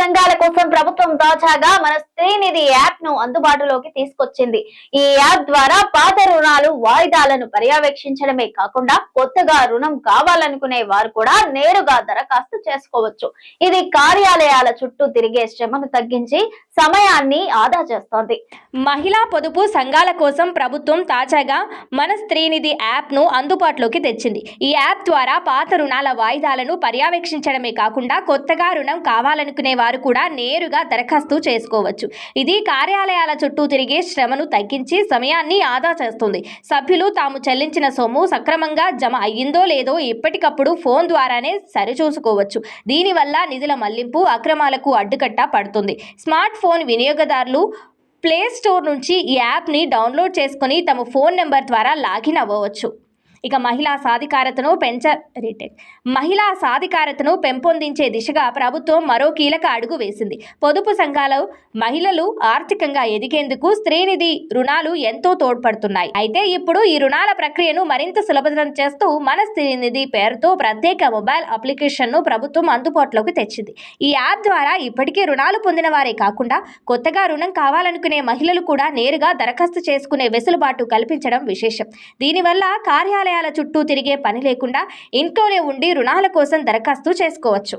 సంఘాల కోసం ప్రభుత్వం తాజాగా మన శ్రీనిధి యాప్ ను అందుబాటులోకి తీసుకొచ్చింది. ఈ యాప్ ద్వారా పాత రుణాలు వాయిదాలను పర్యవేక్షించడమే కాకుండా కొత్తగా రుణం కావాలనుకునే వారు కూడా నేరుగా దరఖాస్తు చేసుకోవచ్చు. ఇది కార్యాలయాల చుట్టూ తిరిగే శ్రమను తగ్గించి సమయాన్ని ఆదా చేస్తోంది. మహిళా పొదుపు సంఘాల కోసం ప్రభుత్వం తాజాగా మన శ్రీనిధి యాప్ ను అందుబాటులోకి తెచ్చింది. ఈ యాప్ ద్వారా పాత రుణాల వాయిదాలను పర్యవేక్షించడమే కాకుండా కొత్తగా రుణం కావాలనుకునే వారు కూడా నేరుగా దరఖాస్తు చేసుకోవచ్చు. ఇది కార్యాలయాల చుట్టూ తిరిగే శ్రమను తగ్గించి సమయాన్ని ఆదా చేస్తుంది. సభ్యులు తాము చెల్లించిన సొమ్ము సక్రమంగా జమ అయ్యిందో లేదో ఎప్పటికప్పుడు ఫోన్ ద్వారానే సరిచూసుకోవచ్చు. దీనివల్ల నిధుల మళ్లింపు, అక్రమాలకు అడ్డుకట్ట పడుతుంది. స్మార్ట్ ఫోన్ వినియోగదారులు ప్లే స్టోర్ నుంచి ఈ యాప్ని డౌన్లోడ్ చేసుకుని తమ ఫోన్ నెంబర్ ద్వారా లాగిన్ అవ్వవచ్చు. ఇక మహిళా సాధికారతను పెంపొందించే దిశగా ప్రభుత్వం మరో కీలక అడుగు వేసింది. పొదుపు సంఘాలు మహిళలు ఆర్థికంగా ఎదిగేందుకు శ్రీనిధి రుణాలు ఎంతో తోడ్పడుతున్నాయి. అయితే ఇప్పుడు ఈ రుణాల ప్రక్రియను మరింత సులభతరం చేస్తూ మన శ్రీనిధి పేరుతో ప్రత్యేక మొబైల్ అప్లికేషన్ను ప్రభుత్వం అందుబాటులోకి తెచ్చింది. ఈ యాప్ ద్వారా ఇప్పటికే రుణాలు పొందిన వారే కాకుండా కొత్తగా రుణం కావాలనుకునే మహిళలు కూడా నేరుగా దరఖాస్తు చేసుకునే వెసులుబాటు కల్పించడం విశేషం. దీనివల్ల కార్యాలయాల చుట్టూ తిరిగే పని లేకుండా ఇంట్లోనే ఉండి రుణాల కోసం దరఖాస్తు చేసుకోవచ్చు.